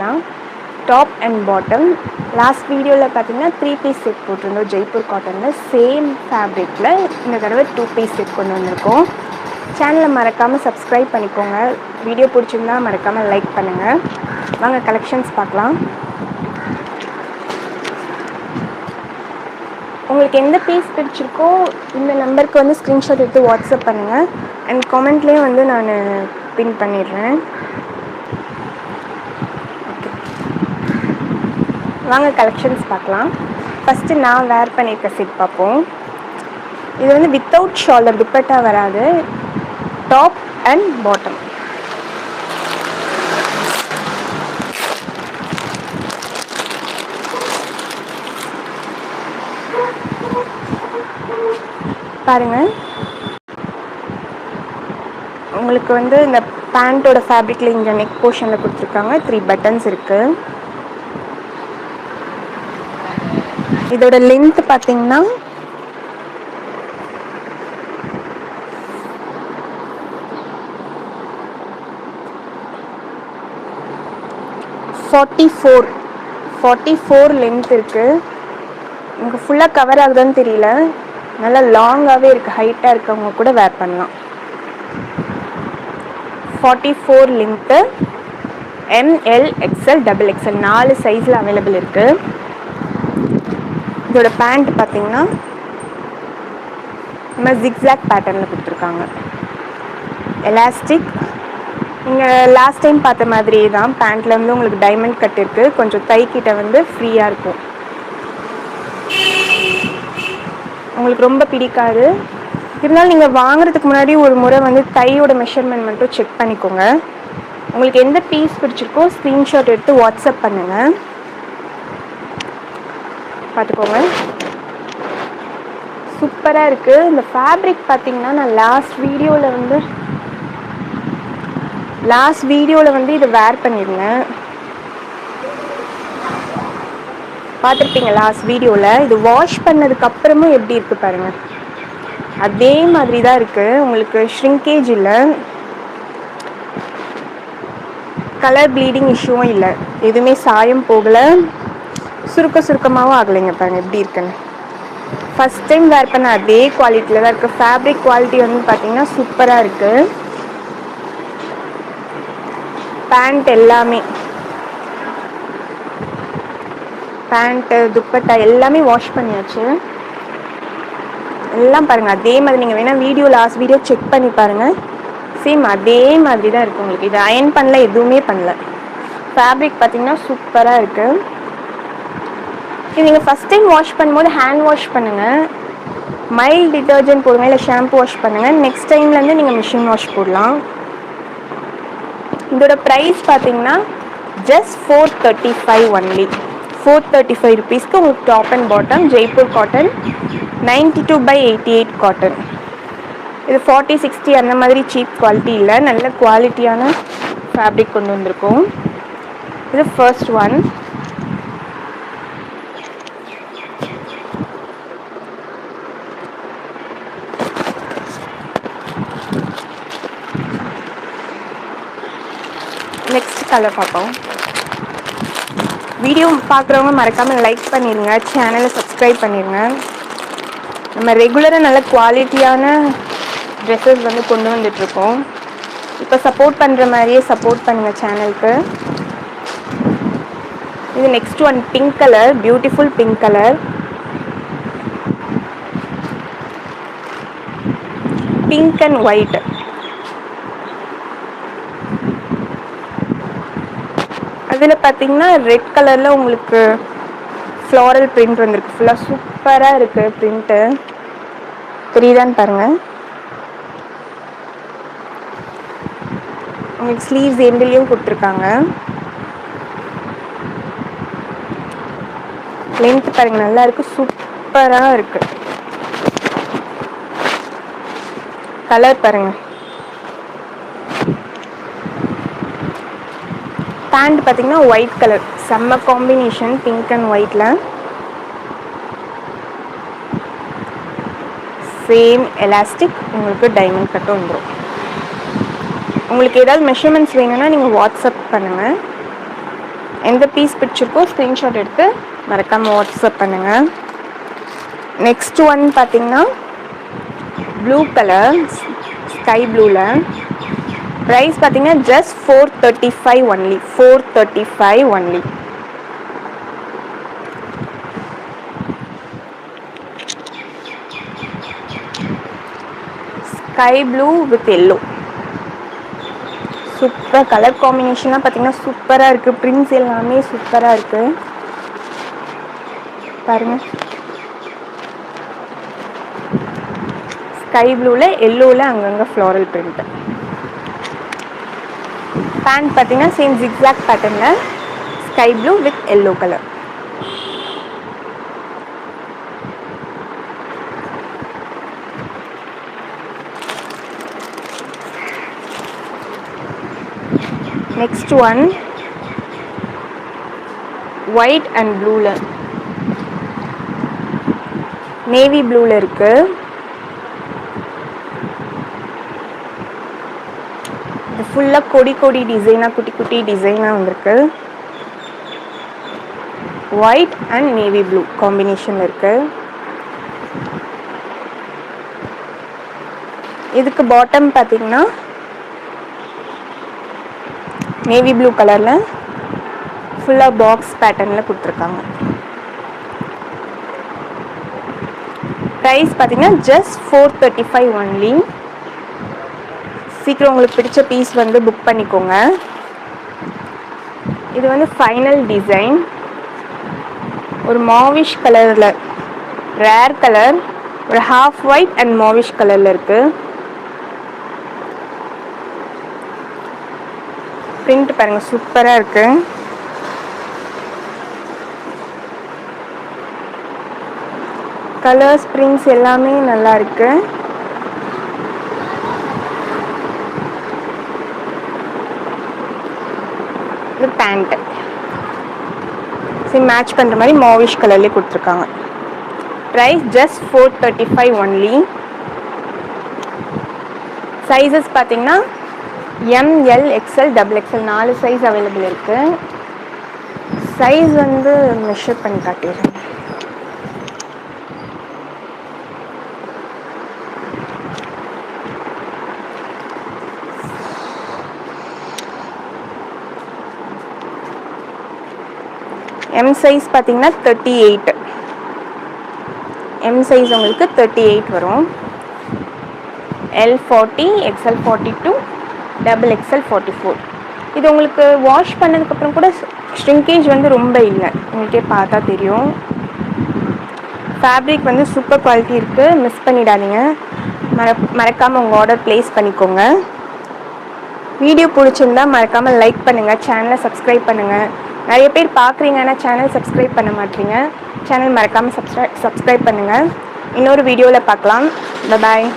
தான். Top and bottom. Last வீடியோவில் பார்த்தீங்கன்னா 3 பீஸ் செட் போட்டிருந்தோம் ஜெய்ப்பூர் காட்டனில். சேம் ஃபேப்ரிக்கில் இந்த தடவை 2 பீஸ் செட் கொண்டு வந்திருக்கோம். சேனலை மறக்காமல் சப்ஸ்கிரைப் பண்ணிக்கோங்க. வீடியோ பிடிச்சிருந்தா மறக்காமல் லைக் பண்ணுங்கள். வாங்க கலெக்ஷன்ஸ் பார்க்கலாம். உங்களுக்கு எந்த பீஸ் பிடிச்சிருக்கோ இந்த நம்பருக்கு வந்து ஸ்க்ரீன்ஷாட் எடுத்து வாட்ஸ்அப் பண்ணுங்கள். அண்ட் காமெண்ட்லேயும் வந்து நான் பின் பண்ணிடுறேன். ஓகே, வாங்க கலெக்ஷன்ஸ் பார்க்கலாம். ஃபஸ்ட்டு நான் வேர் பண்ணியிருக்க செட் பார்ப்போம். இது வந்து வித்தவுட் ஷாலர், துப்பட்டா வராது. Top and bottom. பாருங்கள், உங்களுக்கு வந்து இந்த பேண்ட்டோட ஃபேப்ரிக்கில் இங்கே நெக் போர்ஷனில் கொடுத்துருக்காங்க. 3 பட்டன்ஸ் இருக்குது. இதோட லென்த் பார்த்தீங்கன்னா 44 லென்த் இருக்குது. உங்களுக்கு ஃபுல்லாக கவர் ஆகுதுன்னு தெரியல, நல்லா லாங்காகவே இருக்குது. ஹைட்டாக இருக்கவங்க கூட வேர் பண்ணலாம். 44 லென்த்து. ML XL XXL 4 சைஸில் அவைலபிள் இருக்குது. இதோட பேண்ட் பார்த்தீங்கன்னா நம்ம ஜிக்ஸாக் பேட்டர்னில் கொடுத்துருக்காங்க. எலாஸ்டிக். நீங்கள் லாஸ்ட் டைம் பார்த்த மாதிரியே தான். பேண்ட்டில் வந்து உங்களுக்கு டைமண்ட் கட் இருக்குது. கொஞ்சம் தைக்கிட்ட வந்து ஃப்ரீயாக இருக்கும். உங்களுக்கு ரொம்ப பிடிக்காது. இருந்தாலும் நீங்கள் வாங்குறதுக்கு முன்னாடி ஒரு முறை வந்து தையோட மெஷர்மெண்ட் மட்டும் செக் பண்ணிக்கோங்க. உங்களுக்கு எந்த பீஸ் பிடிச்சிருக்கோ ஸ்க்ரீன்ஷாட் எடுத்து வாட்ஸ்அப் பண்ணுங்கள். பார்த்துக்கோங்க, சூப்பராக இருக்குது. இந்த ஃபேப்ரிக் பார்த்தீங்கன்னா நான் லாஸ்ட் வீடியோவில் வந்து இதை வேர் பண்ணியிருந்தேன். பார்த்துருப்பீங்க லாஸ்ட் வீடியோவில். இது வாஷ் பண்ணதுக்கப்புறமும் எப்படி இருக்குது பாருங்கள், அதே மாதிரி தான் இருக்குது. உங்களுக்கு ஷ்ரிங்கேஜ் இல்லை, கலர் ப்ளீடிங் இஷ்யூவும் இல்லை, எதுவுமே சாயம் போகலை, சுருக்கமாகவும் ஆகலைங்க. பாருங்கள் எப்படி இருக்குன்னு. ஃபஸ்ட் டைம் வேர் பண்ண அதே குவாலிட்டியில் தான் இருக்குது. ஃபேப்ரிக் குவாலிட்டி வந்து பார்த்திங்கன்னா சூப்பராக இருக்குது. பேண்ட் எல்லாமே, பேண்ட்டு துப்பட்டா எல்லாமே வாஷ் பண்ணியாச்சு. எல்லாம் பாருங்கள் அதே மாதிரி. நீங்கள் வேணால் லாஸ்ட் வீடியோ செக் பண்ணி பாருங்கள். சேம் அதே மாதிரி தான் இருக்குது. உங்களுக்கு இது அயன் பண்ணல, எதுவுமே பண்ணல. ஃபேப்ரிக் பார்த்திங்கன்னா சூப்பராக இருக்குது. இது நீங்கள் ஃபஸ்ட் டைம் வாஷ் பண்ணும்போது ஹேண்ட் வாஷ் பண்ணுங்கள். மைல்ட் டிட்டர்ஜென்ட் போடுங்க, இல்லை ஷாம்பு வாஷ் பண்ணுங்கள். நெக்ஸ்ட் டைம்லேருந்து நீங்கள் மிஷின் வாஷ் போடலாம். இதோட ப்ரைஸ் பார்த்தீங்கன்னா ஜஸ்ட் 435 ஒன்லி. 435 ருபீஸ்க்கு உங்களுக்கு top and bottom Jaipur cotton 92/88 cotton. இது 40-60 அந்த மாதிரி சீப் குவாலிட்டி இல்லை, நல்ல குவாலிட்டியான ஃபேப்ரிக் கொண்டு வந்திருக்கோம். இது ஃபர்ஸ்ட் ஒன். நெக்ஸ்ட் கலர் பார்ப்போம். வீடியோ பார்க்குறவங்க மறக்காமல் லைக் பண்ணிடுங்க, சேனலை சப்ஸ்கிரைப் பண்ணிடுங்க. நம்ம ரெகுலராக நல்ல குவாலிட்டியான ட்ரெஸ்ஸஸ் வந்து கொண்டு வந்துட்ருக்கோம். இப்போ சப்போர்ட் பண்ணுற மாதிரியே சப்போர்ட் பண்ணுங்கள் சேனலுக்கு. இது next one pink colour, beautiful pink colour. Pink and white. அதில் பார்த்தீங்கன்னா ரெட் கலரில் உங்களுக்கு ஃப்ளாரல் பிரிண்ட் வந்திருக்கு. ஃபுல்லாக சூப்பராக இருக்குது பிரிண்ட்டு. தெரியுதான்னு பாருங்கள். உங்களுக்கு ஸ்லீவ்ஸ் எண்ட்லேயும் கொடுத்துருக்காங்க. லென்த் பாருங்கள் நல்லா இருக்குது, சூப்பராக இருக்குது. கலர் பாருங்கள். பேண்ட் பார்த்தீங்கன்னா ஒயிட் கலர், செம்ம காம்பினேஷன் பிங்க் அண்ட் ஒயிட்டில். சேம் எலாஸ்டிக், உங்களுக்கு டைமண்ட் கட்டும் வந்துடும். உங்களுக்கு ஏதாவது மெஷர்மெண்ட்ஸ் வேணும்னா நீங்கள் வாட்ஸ்அப் பண்ணுங்கள். எந்த பீஸ் பிடிச்சிருக்கோ ஸ்க்ரீன்ஷாட் எடுத்து மறக்காமல் வாட்ஸ்அப் பண்ணுங்கள். நெக்ஸ்ட் ஒன் பார்த்தீங்கன்னா ப்ளூ கலர், ஸ்கை ப்ளூவில் ப்ரைஸ் பார்த்தீங்கன்னா just 435 only. 435 only. Sky blue with yellow, super colour காம்பினேஷன்லாம் பார்த்தீங்கன்னா சூப்பராக இருக்குது. பிரிண்ட்ஸ் எல்லாமே சூப்பராக இருக்குது பாருங்கள். ஸ்கை ப்ளூவில் எல்லோவில் அங்கங்கே ஃப்ளாரல் பிரிண்ட். பேண்ட் பார்த்தீங்கன்னா சேம் ஜிக்ஸாக் பேட்டர்னில் sky blue with yellow colour. Next one white and ப்ளூவில், நேவி ப்ளூவில் இருக்குது. இது ஃபுல்லாக கொடி கொடி டிசைனாக, குட்டி குட்டி டிசைனாக வந்திருக்கு. White and navy blue combination இருக்குது. இதுக்கு பாட்டம் பார்த்தீங்கன்னா நேவி ப்ளூ கலரில் ஃபுல்லாக பாக்ஸ் பேட்டர்னில் கொடுத்துருக்காங்க. ப்ரைஸ் பார்த்தீங்கன்னா ஜஸ்ட் 435 ஒன்லி. சீக்கிரம் உங்களுக்கு பிடிச்ச பீஸ் வந்து புக் பண்ணிக்கோங்க. இது வந்து ஃபைனல் டிசைன். ஒரு மாவிஷ் கலரில், ரேர் கலர், ஒரு ஹாஃப் ஒயிட் அண்ட் மாவிஷ் கலரில் இருக்குது. பிரிண்ட் பாருங்கள் சூப்பராக இருக்குது. கலர்ஸ் பிரிண்ட்ஸ் எல்லாமே நல்லா இருக்கு. இது பேண்ட் சேம் மேட்ச் பண்ணுற மாதிரி மாவிஷ் கலர்லேயே கொடுத்துருக்காங்க. Price just 435 only. சைஸஸ் பார்த்தீங்கன்னா ML XL XXL 4 size available இருக்குது. சைஸ் வந்து மெஷர் பண்ணி காட்டிடுறேன். M சைஸ் பார்த்தீங்கன்னா 38. M சைஸ் உங்களுக்கு 38 வரும். L 40, XL 42, XXL 44. இது உங்களுக்கு வாஷ் பண்ணதுக்கப்புறம் கூட ஷ்ரிங்கேஜ் வந்து ரொம்ப இல்லை, உங்களுக்கே பார்த்தா தெரியும். ஃபேப்ரிக் வந்து சூப்பர் குவாலிட்டி இருக்குது, மிஸ் பண்ணிடாதீங்க. மறக்காமல் உங்கள் ஆர்டர் ப்ளேஸ் பண்ணிக்கோங்க. வீடியோ பிடிச்சிருந்தா மறக்காமல் லைக் பண்ணுங்கள், சேனலை சப்ஸ்கிரைப் பண்ணுங்கள். நிறைய பேர் பார்க்குறீங்க ஆனால் சேனல் சப்ஸ்கிரைப் பண்ண மாட்டீங்க. சேனல் மறக்காமல் சப்ஸ்கிரைப் பண்ணுங்கள். இன்னொரு வீடியோவில் பார்க்கலாம். பாய்.